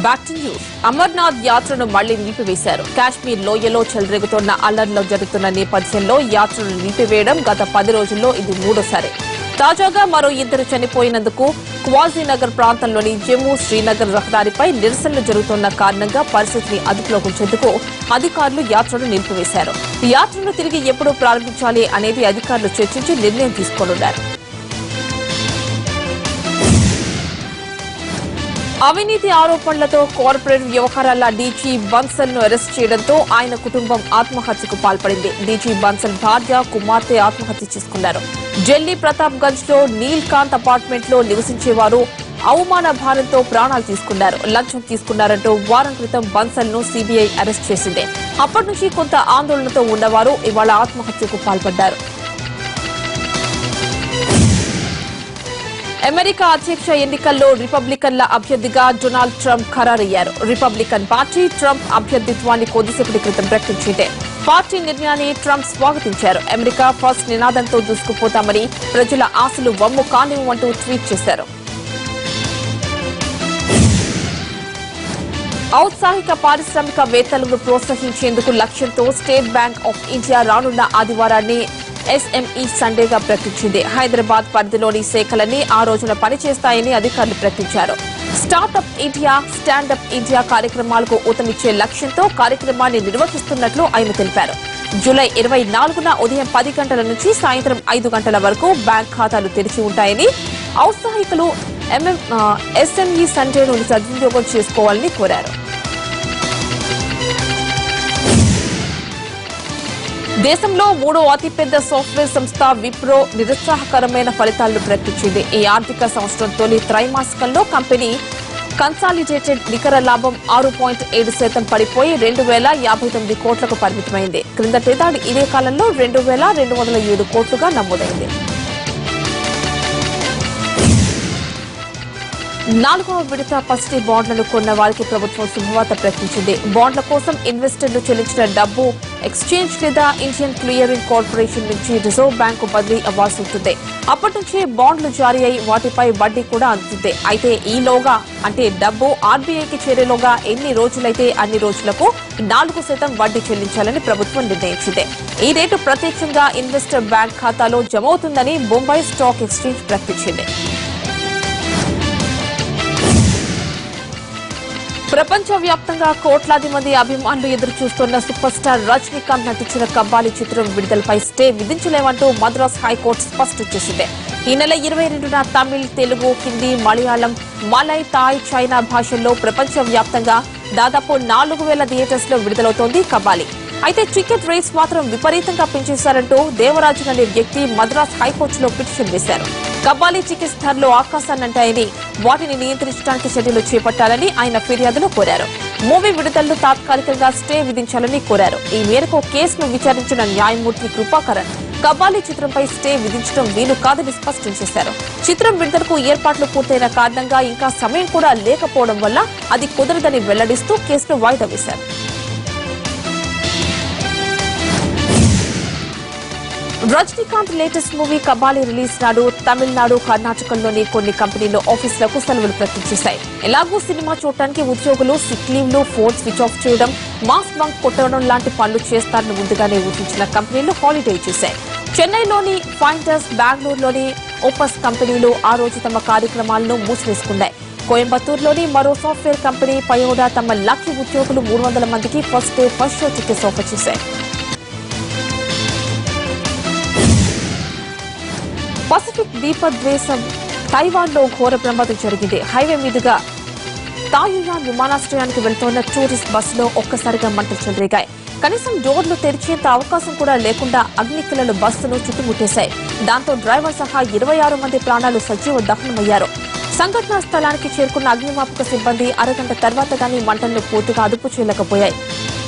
Back to news. Amarnath యాత్రను మళ్లీ నిలిపివేశారు. కాశ్మీర్ లోయలో చెలరేగుతున్న అల్లర్లు జరుగుతున్న నేపథ్యంలో యాత్రను నిలిపివేయడం గత 10 రోజుల్లో ఇది మూడోసారి. తాజాగా మరో 2 చనిపోయినందుకు క్వాజీనగర్ ప్రాంతంలోని జమ్మూ శ్రీనగర్ రహదారిపై నిరసనలు జరుగుతున్న కారణంగా పరిస్థితిని అదుపులోకి ఉంచేందుకు అధికారులు యాత్రను నిలిపివేశారు. ఈ యాత్రను తిరిగి ఎప్పుడు ప్రారంభించాలి అనేది అధికారులు చర్చించి నిర్ణయం తీసుకోనున్నారు. అవినీతి ఆరోపణలతో కార్పొరేట్ వ్యవహారాల డీజీ బన్సల్ ను అరెస్ట్ చేయడంతో ఆయన కుటుంబం ఆత్మహత్యకు పాల్పడింది. డీజీ బన్సల్ భార్య, కుమార్తె ఆత్మహత్య చేసుకున్నారు. ఢిల్లీ ప్రతాప్ గంజ్ లో నీల్ కాంత్ అపార్ట్మెంట్ లో నివసించేవారు అవమాన భారంతో ప్రాణాలు తీసుకున్నారు. లంచం తీసుకున్నారంటూ వారం క్రితం బన్సల్ ను సీబీఐ అరెస్ట్ చేసింది. అప్పటి నుంచి కొంత ఆందోళనతో ఉన్నవారు ఇవాళ ఆత్మహత్యకు పాల్పడ్డారు. అమెరికా అధ్యక్ష ఎన్నికల్లో రిపబ్లికన్ల అభ్యర్థిగా డొనాల్డ్ ట్రంప్ ఖరారయ్యారు. రిపబ్లికన్ పార్టీ ట్రంప్ అభ్యర్థిత్వాన్ని కొద్దిసేపటి క్రితం ప్రకటించింది. పార్టీ నిర్ణయాన్ని ట్రంప్ స్వాగతించారు. అమెరికా ఫస్ట్ నినాదంతో దూసుకుపోతామని, ప్రజల ఆశలు వమ్ము కానివ్వమంటూ ట్వీట్ చేశారు. ఔత్సాహిక పారిశ్రామికవేత్తలను ప్రోత్సహించేందుకు లక్ష్యంతో స్టేట్ బ్యాంక్ ఆఫ్ ఇండియా రానున్న ఆదివారాన్ని ఎస్ఎంఈ సండేగా ప్రకటించింది. హైదరాబాద్ పరిధిలోని శాఖలన్నీ ఆ రోజున పనిచేస్తాయని అధికారులు ప్రకటించారు. స్టార్టప్ ఇండియా, స్టాండప్ ఇండియా కార్యక్రమాలకు ఊతమిచ్చే లక్ష్యంతో కార్యక్రమాన్ని నిర్వహిస్తున్నట్లు ఆయన తెలిపారు. జూలై 24న ఉదయం 10 గంటల నుంచి సాయంత్రం 5 గంటల వరకు బ్యాంక్ ఖాతాలు తెరిచి ఉంటాయని, ఔత్సాహికులు ఎస్ఎంఈ సండేను సద్వినియోగం చేసుకోవాలని కోరారు. దేశంలో 3వ అతిపెద్ద సాఫ్ట్వేర్ సంస్థ విప్రో నిరుత్సాహకరమైన ఫలితాలను ప్రకటించింది. ఈ ఆర్థిక సంవత్సరం తొలి త్రైమాసికంలో కంపెనీ కన్సాలిడేటెడ్ నికర లాభం 6.7% పడిపోయి 2,059 కోట్లకు పరిమితమైంది. క్రిందటేడాది ఇదే కాలంలో 2,207 కోట్లుగా నమోదైంది. 4వ విడత పసిడి బాండ్లను కొన్న వారికి ప్రభుత్వం శుభవార్త ప్రకటించింది. బాండ్ల కోసం ఇన్వెస్టర్లు చెల్లించిన డబ్బు ఎక్స్చేంజ్ లేదా ఇండియన్ క్లియరింగ్ కార్పొరేషన్ నుంచి రిజర్వ్ బ్యాంకు బదిలీ అవ్వాల్సి ఉంటుంది. అప్పటి నుంచే బాండ్లు జారీ అయి వాటిపై వడ్డీ కూడా అందుతుంది. అయితే ఈలోగా, అంటే డబ్బు ఆర్బీఐకి చేరేలోగా ఎన్ని రోజులైతే అన్ని రోజులకు 4% వడ్డీ చెల్లించాలని ప్రభుత్వం నిర్ణయించింది. ఈ రేటు ప్రత్యక్షంగా ఇన్వెస్టర్ బ్యాంక్ ఖాతాలో జమ అవుతుందని బొంబాయి స్టాక్ ఎక్స్చేంజ్ ప్రకటించింది. ప్రపంచవ్యాప్తంగా కోట్లాది మంది అభిమానులు ఎదురు చూస్తున్న సూపర్ స్టార్ రజనీకాంత్ నటించిన కబ్బాలి చిత్రం విడుదలపై స్టే విధించలేమంటూ మద్రాస్ హైకోర్టు స్పష్టం చేసింది. ఈ నెల 22న Tamil, Telugu, Hindi, Malayalam, Malay, Thai, China భాషల్లో ప్రపంచవ్యాప్తంగా దాదాపు 4,000 థియేటర్స్ లో విడుదలవుతోంది కబ్బాలి. అయితే టికెట్ రేట్స్ మాత్రం విపరీతంగా పెంచేశారంటూ దేవరాజన్ అనే వ్యక్తి మద్రాస్ హైకోర్టులో పిటిషన్ వేశారు. కబ్బాలి టికెట్స్ ధరలు ఆకాశాన్నంటాయని, వాటిని నియంత్రించడానికి చర్యలు చేపట్టాలని ఆయన ఫిర్యాదులో కోరారు. మూవీ విడుదలను తాత్కాలికంగా స్టే విధించాలని కోరారు. ఈ మేరకు కేసును విచారించిన న్యాయమూర్తి కృపాకరన్ కబ్బాలి చిత్రంపై స్టే విధించడం వీలు కాదని స్పష్టం చేశారు. చిత్రం విడుదలకు ఏర్పాట్లు పూర్తయిన కారణంగా ఇంకా సమయం కూడా లేకపోవడం వల్ల అది కుదరదని వెల్లడిస్తూ కేసును వాయిదా వేశారు. రజనీకాంత్ లేటెస్ట్ మూవీ కబ్బాలి రిలీజ్ నాడు తమిళనాడు, కర్ణాటకలోని కొన్ని కంపెనీలు ఆఫీసులకు సెలవులు ప్రకటించేశాయి. ఎలాగూ సినిమా చూడటానికి ఉద్యోగులు సిక్ లీవ్లు, ఫోన్ స్విచ్ ఆఫ్ చేయడం, మాస్ బంక్ కొట్టడం లాంటి పనులు చేస్తారని ముందుగానే ఊహించిన కంపెనీలు హాలిడే ఇచ్చేశాయి. చెన్నైలోని ఫైండర్స్, బెంగళూరులోని ఓపస్ కంపెనీలు ఆ రోజు తమ కార్యక్రమాలను మూసివేసుకున్నాయి. కోయంబత్తూరులోని మరో సాఫ్ట్వేర్ కంపెనీ పయోడా తమ లక్కీ ఉద్యోగులు 300 మందికి first day first show tickets offer చేశాయి. పసిఫిక్ ద్వీపద్వేషం తైవాన్లో ఘోర ప్రమాదం జరిగింది. హైవే మీదుగా తాయివాన్ విమానాశ్రయానికి వెళ్తోన్న టూరిస్ట్ బస్సులో ఒక్కసారిగా మంటలు చెలరేగాయి. కనీసం డోర్లు తెరిచేంత అవకాశం కూడా లేకుండా అగ్నికిలలు బస్సును చుట్టుముట్టేశాయి. దాంతో డ్రైవర్ సహా 26 మంది ప్రాణాలు సజీవ దహనమయ్యారు. సంఘటనా స్థలానికి చేరుకున్న అగ్నిమాపక సిబ్బంది అరగంట తర్వాత గానీ మంటలను పూర్తిగా అదుపు చేయలేకపోయాయి.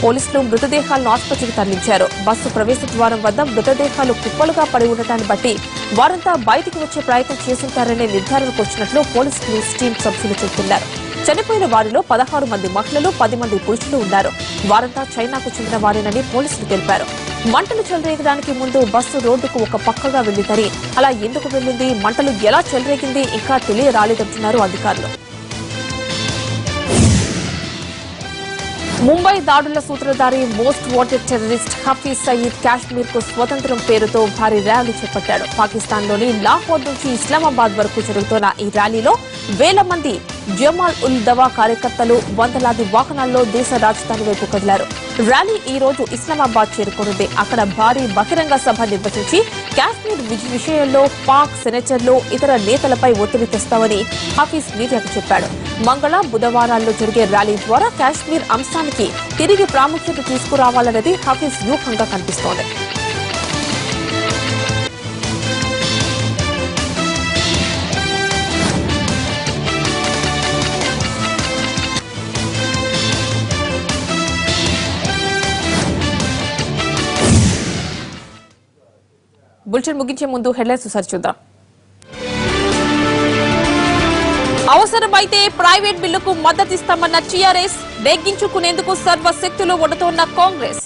పోలీసులు మృతదేహాలను ఆసుపత్రికి తరలించారు. బస్సు ప్రవేశ ద్వారం వద్ద మృతదేహాలు కుప్పలుగా పడి ఉండటాన్ని బట్టి వారంతా బయటికి వచ్చే ప్రయత్నం చేస్తుంటారనే నిర్ధారణకు వచ్చినట్లు పోలీసులు టీం సభ్యులు చెబుతున్నారు. చనిపోయిన వారిలో 16 మంది మహిళలు, 10 మంది పురుషులు ఉన్నారు. వారంతా చైనాకు చెందిన వారేనని పోలీసులు తెలిపారు. మంటలు చెలరేగడానికి ముందు బస్సు రోడ్డుకు ఒక పక్కగా వెళ్లిందని, అలా ఎందుకు వెళ్లింది, మంటలు ఎలా చెలరేగింది ఇంకా తెలియరాలేదంటున్నారు అధికారులు. ముంబై దాడుల సూత్రధారి most wanted terrorist Hafiz Saeed Kashmir కు స్వతంత్రం పేరుతో భారీ ర్యాలీ చేపట్టాడు. పాకిస్తాన్లోని లాహోర్ నుంచి ఇస్లామాబాద్ వరకు జరుగుతున్న ఈ ర్యాలీలో వేల మంది జమాల్ ఉల్ దవా కార్యకర్తలు వందలాది వాహనాల్లో దేశ రాజధాని వైపు కదిలారు. ర్యాలీ ఈ రోజు ఇస్లామాబాద్ చేరుకోనుంది. అక్కడ భారీ బహిరంగ సభ నిర్వహించి కాశ్మీర్ విషయంలో పాక్ సెనేటర్లు ఇతర నేతలపై ఒత్తిడి తెస్తామని హఫీజ్ మీడియాకు చెప్పాడు. మంగళ బుధవారాల్లో జరిగే ర్యాలీ ద్వారా కాశ్మీర్ అంశానికి తిరిగి ప్రాముఖ్యత తీసుకురావాలన్నది హఫీజ్ వ్యూహంగా కనిపిస్తోంది. బులెటిన్ ముగించే ముందు హెడ్లైన్స్ ఒకసారి చూద్దాం. అవసరమైతే ప్రైవేట్ బిల్లుకు మద్దతిస్తామన్న టీఆర్ఎస్, నెగ్గించుకునేందుకు సర్వశక్తులు ఒడ్డుతోన్న కాంగ్రెస్.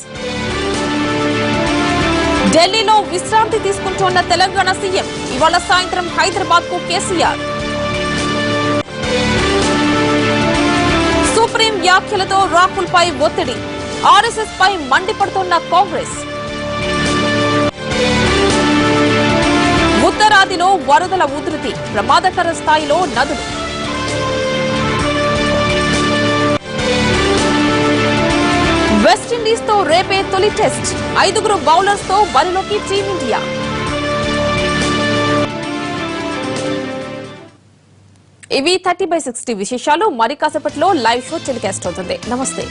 ఢిల్లీలో విశ్రాంతి తీసుకుంటోన్న తెలంగాణ సీఎం, ఇవాళ సాయంత్రం హైదరాబాద్ కు కేసీఆర్. సుప్రీం వ్యాఖ్యలతో రాహుల్ పై ఒత్తిడి, ఆర్ఎస్ఎస్ పై మండిపడుతోన్న కాంగ్రెస్. ఉత్తరాదిలో వరదల ఉధృతి, ప్రమాదకర స్థాయిలో నదులు. వెస్టిండీస్ తో రేపే తొలి టెస్ట్, 5 బౌలర్స్ తో బరిలోకి టీమిండియా. ఇవి 30/60 విశేషాలు. మరి కాసేపట్లో లైవ్ షో టెలికాస్ట్ అవుతుంది. నమస్తే.